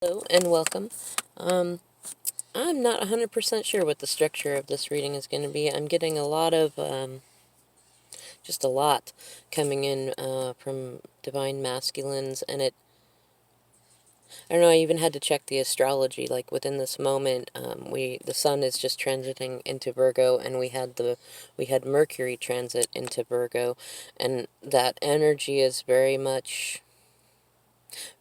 Hello and welcome. I'm not 100% sure what the structure of this reading is going to be. I'm getting a lot of, just a lot coming in from divine masculines, and I don't know, I even had to check the astrology, like within this moment, the sun is just transiting into Virgo, and we had Mercury transit into Virgo, and that energy is very much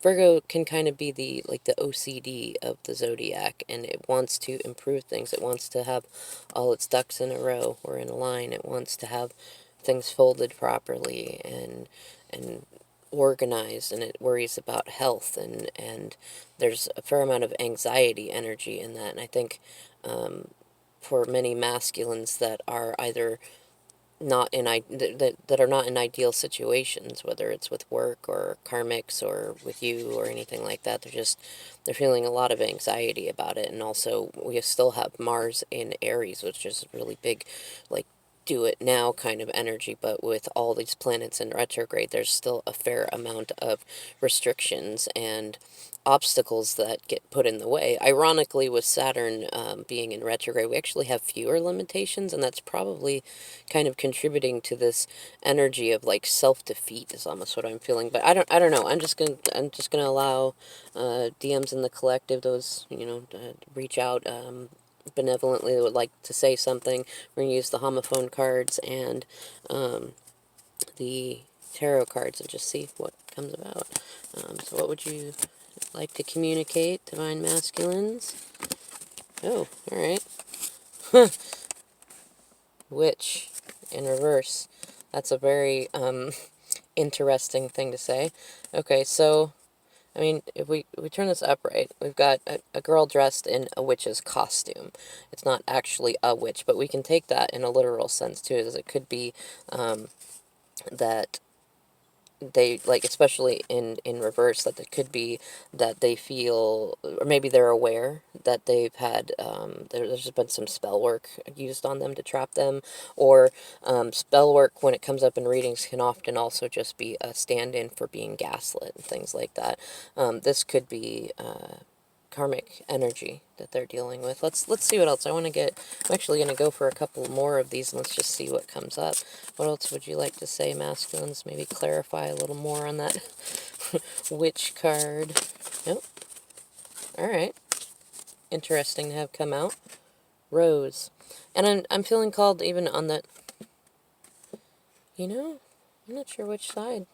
Virgo can kind of be the OCD of the zodiac, and it wants to improve things. It wants to have all its ducks in a row or in a line. It wants to have things folded properly and organized, and it worries about health, and there's a fair amount of anxiety energy in that. And I think for many masculines that are either not in that are not in ideal situations, whether it's with work or karmics or with you or anything like that. They're feeling a lot of anxiety about it. And also we still have Mars in Aries, which is really big, like do it now kind of energy. But with all these planets in retrograde, there's still a fair amount of restrictions and obstacles that get put in the way. Ironically, with Saturn being in retrograde, we actually have fewer limitations, and that's probably kind of contributing to this energy of like self-defeat is almost what I'm feeling. But I don't know. I'm just gonna allow DMs in the collective, those reach out benevolently that would like to say something. We're gonna use the homophone cards and the tarot cards and just see what comes about. So what would you like to communicate, divine masculines? Oh, all right. Witch in reverse. That's a very interesting thing to say. Okay, so I mean, if we turn this upright, we've got a girl dressed in a witch's costume. It's not actually a witch, but we can take that in a literal sense too, as it could be that they, like, especially in reverse, that it could be that they feel, or maybe they're aware that they've had there's been some spell work used on them to trap them, or spell work when it comes up in readings can often also just be a stand-in for being gaslit and things like that. This could be karmic energy that they're dealing with. Let's see what else. I'm actually going to go for a couple more of these, and let's just see what comes up. What else would you like to say, masculines? Maybe clarify a little more on that witch card. Nope. All right. Interesting to have come out. Rose. And I'm feeling called even on that, I'm not sure which side.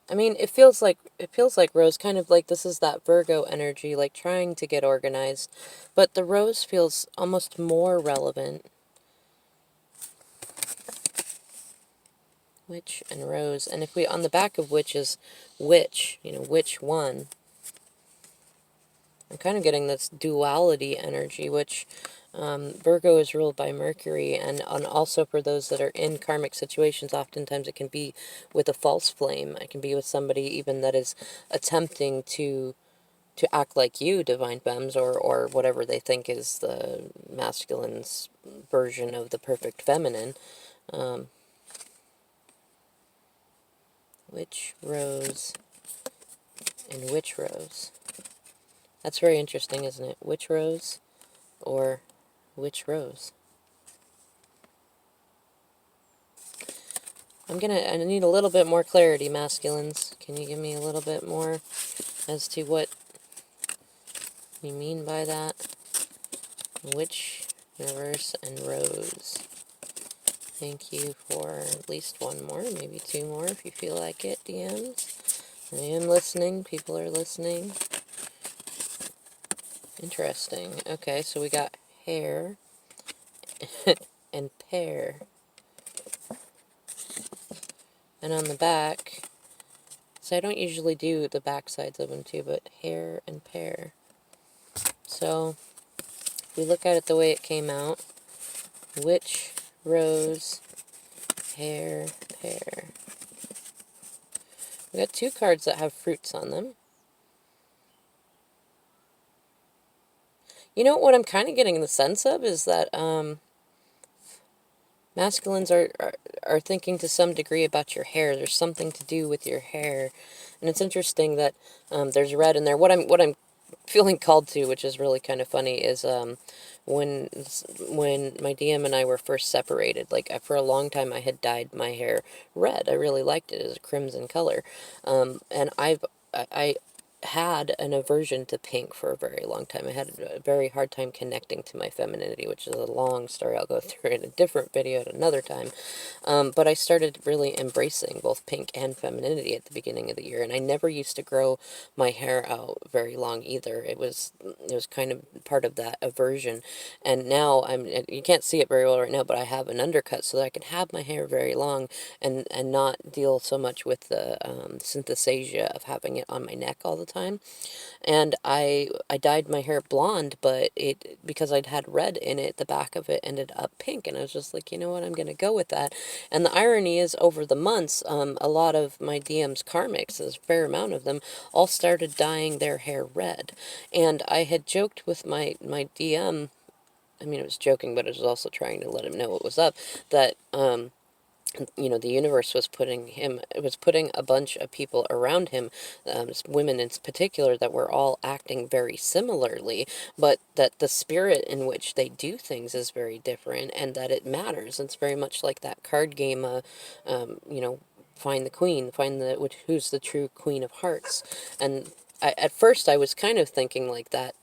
I mean, it feels like Rose, kind of like this is that Virgo energy, like trying to get organized, but the Rose feels almost more relevant. Witch and Rose, and if we on the back of Witch is Witch, which one? I'm kind of getting this duality energy, which Virgo is ruled by Mercury, and also for those that are in karmic situations, oftentimes it can be with a false flame. It can be with somebody even that is attempting to act like you, divine femmes, or whatever they think is the masculine's version of the perfect feminine. Witch Rose and Witch Rose. That's very interesting, isn't it? Witch Rose or Witch Rose. I need a little bit more clarity, masculines. Can you give me a little bit more as to what you mean by that? Witch, reverse, and rose. Thank you for at least one more, maybe two more if you feel like it, DMs. I am listening. People are listening. Interesting. Okay, so we got hair and pear. And on the back, so I don't usually do the back sides of them too, but hair and pear. So if we look at it the way it came out, witch, rose, hair, pear. We got two cards that have fruits on them. You know what I'm kind of getting the sense of is that masculines are thinking to some degree about your hair. There's something to do with your hair And it's interesting that there's red in there. What I'm feeling called to, which is really kind of funny, is when when my DM and I were first separated. Like for a long time, I had dyed my hair red. I really liked it as a crimson color, and I had an aversion to pink for a very long time. I had a very hard time connecting to my femininity, which is a long story I'll go through in a different video at another time. But I started really embracing both pink and femininity at the beginning of the year, and I never used to grow my hair out very long either. It was kind of part of that aversion, and now you can't see it very well right now, but I have an undercut so that I can have my hair very long and not deal so much with the synthesasia of having it on my neck all the time. And I dyed my hair blonde, but because I'd had red in it, the back of it ended up pink, and I was just like, you know what, I'm gonna go with that. And the irony is, over the months, a lot of my DM's karmics, there's a fair amount of them, all started dyeing their hair red. And I had joked with my DM, I mean, it was joking, but it was also trying to let him know what was up, that the universe was putting a bunch of people around him, women in particular, that were all acting very similarly, but that the spirit in which they do things is very different, and that it matters. It's very much like that card game, find the queen, who's the true queen of hearts. And at first I was kind of thinking like that.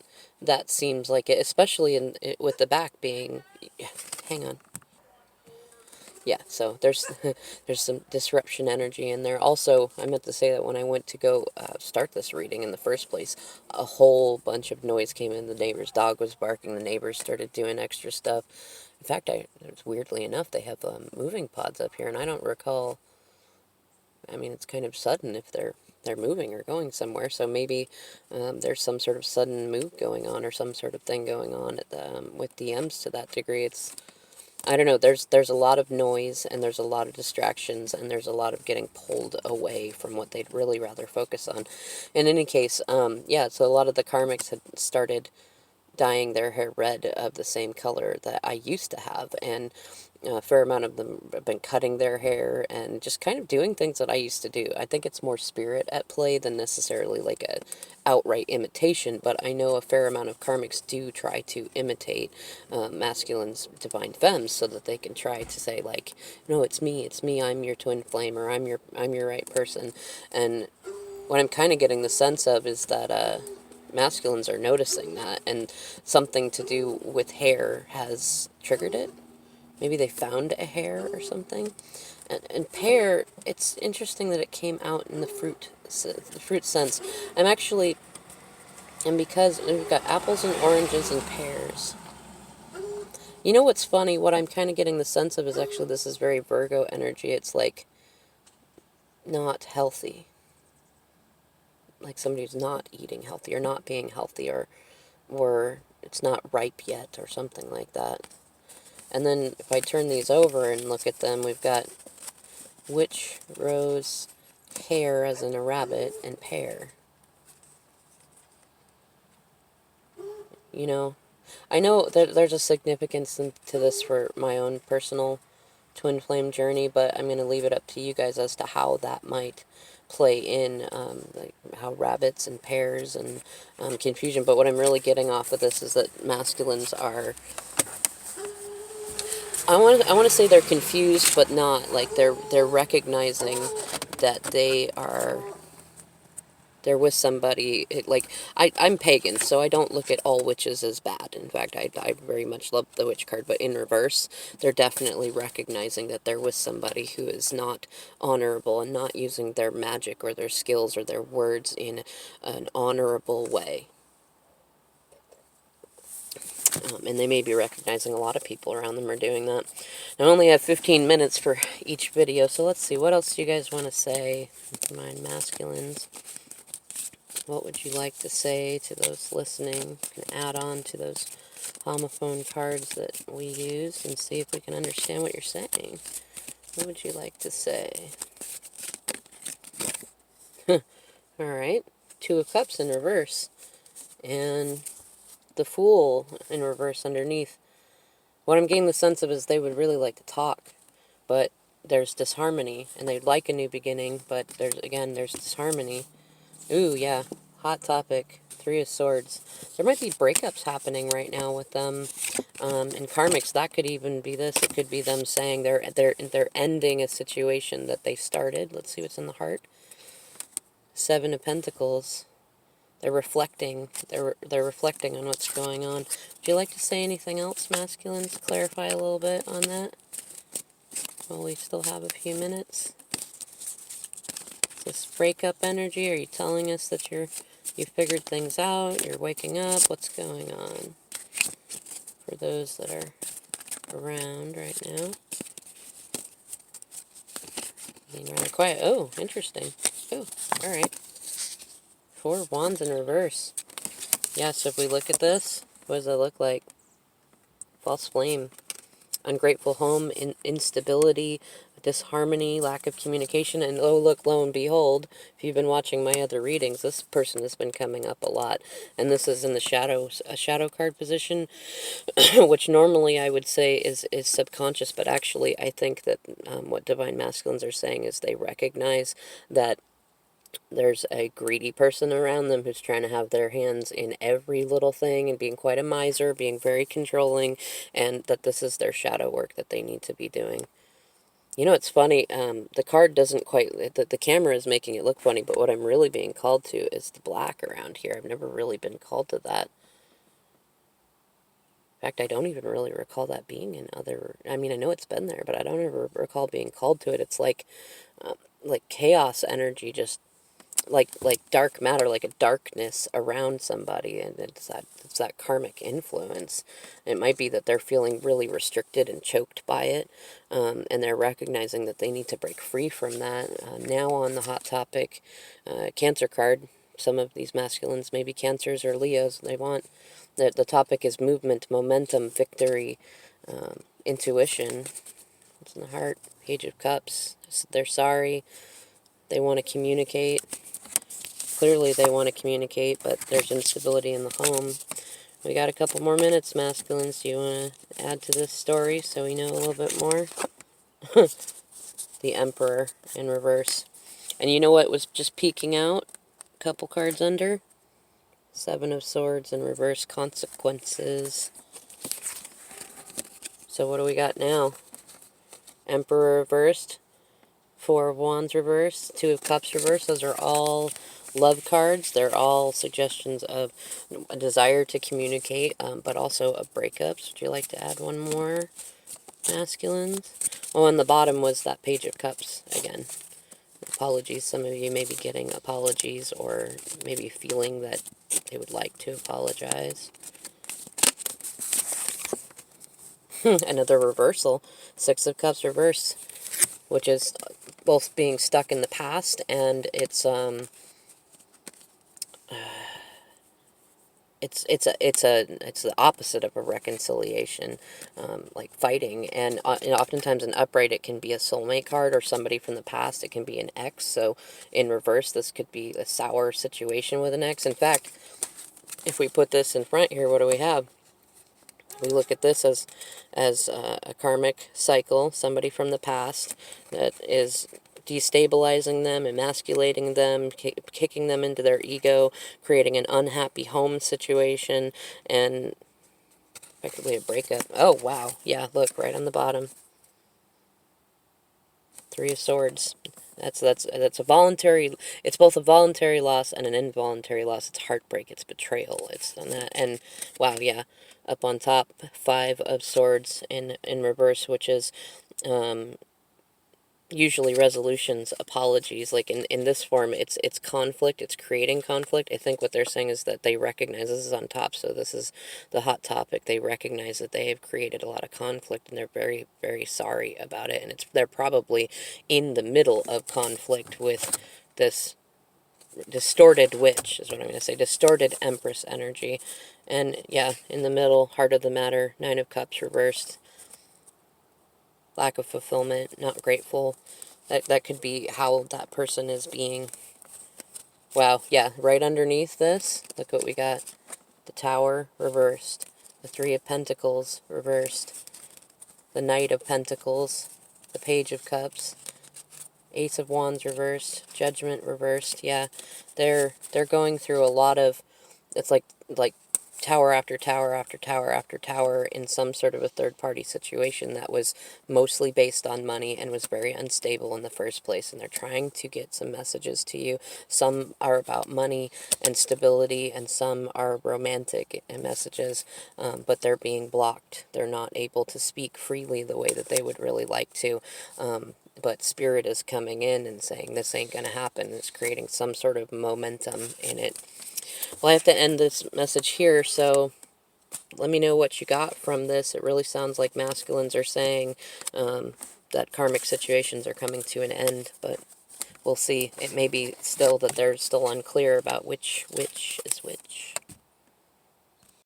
That seems like it, especially with the back being. Hang on. Yeah, so there's there's some disruption energy in there. Also, I meant to say that when I went to go start this reading in the first place, a whole bunch of noise came in. The neighbor's dog was barking. The neighbors started doing extra stuff. In fact, weirdly enough, they have moving pods up here, and I don't recall. I mean, it's kind of sudden if they're moving or going somewhere. So maybe there's some sort of sudden move going on, or some sort of thing going on with DMs to that degree. I don't know, there's a lot of noise, and there's a lot of distractions, and there's a lot of getting pulled away from what they'd really rather focus on. In any case, yeah, so a lot of the karmics had started dyeing their hair red of the same color that I used to have, and a fair amount of them have been cutting their hair and just kind of doing things that I used to do. I think it's more spirit at play than necessarily like a outright imitation, but I know a fair amount of karmics do try to imitate masculine's divine femmes so that they can try to say like, no, it's me, I'm your twin flame, or I'm your right person. And what I'm kind of getting the sense of is that masculines are noticing that, and something to do with hair has triggered it. Maybe they found a hair or something. And pear, it's interesting that it came out in the fruit sense. And because we've got apples and oranges and pears. You know what's funny? What I'm kind of getting the sense of is actually this is very Virgo energy. It's like not healthy. Like somebody who's not eating healthy or not being healthy, or it's not ripe yet or something like that. And then if I turn these over and look at them, we've got witch, rose, hare as in a rabbit, and pear. You know, I know that there's a significance to this for my own personal twin flame journey, but I'm going to leave it up to you guys as to how that might play in, like how rabbits and pears and confusion. But what I'm really getting off of this is that masculines are, I want to say they're confused, but not. Like they're recognizing that they're with somebody. I'm pagan, so I don't look at all witches as bad. In fact, I very much love the witch card, but in reverse, they're definitely recognizing that they're with somebody who is not honorable and not using their magic or their skills or their words in an honorable way. And they may be recognizing a lot of people around them are doing that. I only have 15 minutes for each video, so let's see. What else do you guys want to say? Mind masculines. What would you like to say to those listening? You can add on to those homophone cards that we use and see if we can understand what you're saying. What would you like to say? Alright. Two of Cups in reverse. And the Fool in reverse underneath. What I'm getting the sense of is they would really like to talk, but there's disharmony, and they'd like a new beginning, but there's disharmony. Ooh, yeah, hot topic. Three of Swords. There might be breakups happening right now with them. In karmics, that could even be this. It could be them saying they're ending a situation that they started. Let's see what's in the heart. Seven of Pentacles. They're reflecting. They're reflecting on what's going on. Would you like to say anything else, masculine, to clarify a little bit on that? Well, we still have a few minutes. Is this breakup energy? Are you telling us that you figured things out? You're waking up? What's going on? For those that are around right now. Being rather quiet. Oh, interesting. Oh, alright. Four of Wands in reverse. Yeah, so if we look at this, what does it look like? False flame. Ungrateful home, instability, disharmony, lack of communication, and oh look, lo and behold, if you've been watching my other readings, this person has been coming up a lot, and this is in the a shadow card position, which normally I would say is subconscious, but actually I think that what Divine Masculines are saying is they recognize that there's a greedy person around them who's trying to have their hands in every little thing and being quite a miser, being very controlling, and that this is their shadow work that they need to be doing. You know, it's funny, the card doesn't quite, the camera is making it look funny, but what I'm really being called to is the black around here. I've never really been called to that. In fact, I don't even really recall that being in other, I mean, I know it's been there, but I don't ever recall being called to it. It's like chaos energy, just like dark matter, like a darkness around somebody, and it's that karmic influence. It might be that they're feeling really restricted and choked by it, and they're recognizing that they need to break free from that. Now on the hot topic, Cancer card. Some of these masculines, maybe Cancers or Leos, they want the topic is movement, momentum, victory, intuition. What's in the heart? Page of Cups. They're sorry. They want to communicate. Clearly they want to communicate, but there's instability in the home. We got a couple more minutes, masculines. Do you want to add to this story so we know a little bit more? The Emperor in reverse. And you know what was just peeking out? A couple cards under. Seven of Swords in reverse, consequences. So what do we got now? Emperor reversed. Four of Wands reversed. Two of Cups reversed. Those are all love cards. They're all suggestions of a desire to communicate, but also of breakups. Would you like to add one more, masculines? Oh, and the bottom was that Page of Cups again. Apologies. Some of you may be getting apologies or maybe feeling that they would like to apologize. Another reversal. Six of Cups reversed, which is both being stuck in the past, and it's the opposite of a reconciliation, like fighting. And oftentimes in upright it can be a soulmate card or somebody from the past. It can be an ex. So in reverse, this could be a sour situation with an ex. In fact, if we put this in front here, what do we have? We look at this as a karmic cycle, somebody from the past that is destabilizing them, emasculating them, kicking them into their ego, creating an unhappy home situation, and effectively a breakup. Oh, wow. Yeah, look, right on the bottom. Three of Swords. That's a voluntary, it's both a voluntary loss and an involuntary loss. It's heartbreak, it's betrayal, it's on that. And wow, yeah, up on top, Five of Swords in reverse, which is usually resolutions, apologies. Like in this form, it's conflict, it's creating conflict. I think what they're saying is that they recognize, this is on top, so this is the hot topic, they recognize that they have created a lot of conflict, and they're very, very sorry about it, and they're probably in the middle of conflict with this distorted witch, is what I'm going to say, distorted Empress energy. And yeah, in the middle, heart of the matter, Nine of Cups reversed. Lack of fulfillment, not grateful. That could be how that person is being. Wow, yeah, right underneath this, look what we got. The Tower reversed. The Three of Pentacles reversed. The Knight of Pentacles. the Page of Cups, Ace of Wands reversed, Judgment reversed. Yeah, they're going through a lot of, it's like tower after tower after tower after tower in some sort of a third-party situation that was mostly based on money and was very unstable in the first place, and they're trying to get some messages to you. Some are about money and stability, and some are romantic messages, but they're being blocked. They're not able to speak freely the way that they would really like to. But Spirit is coming in and saying this ain't going to happen. It's creating some sort of momentum in it. Well, I have to end this message here, so let me know what you got from this. It really sounds like masculines are saying that karmic situations are coming to an end, but we'll see. It may be still that they're still unclear about which is which.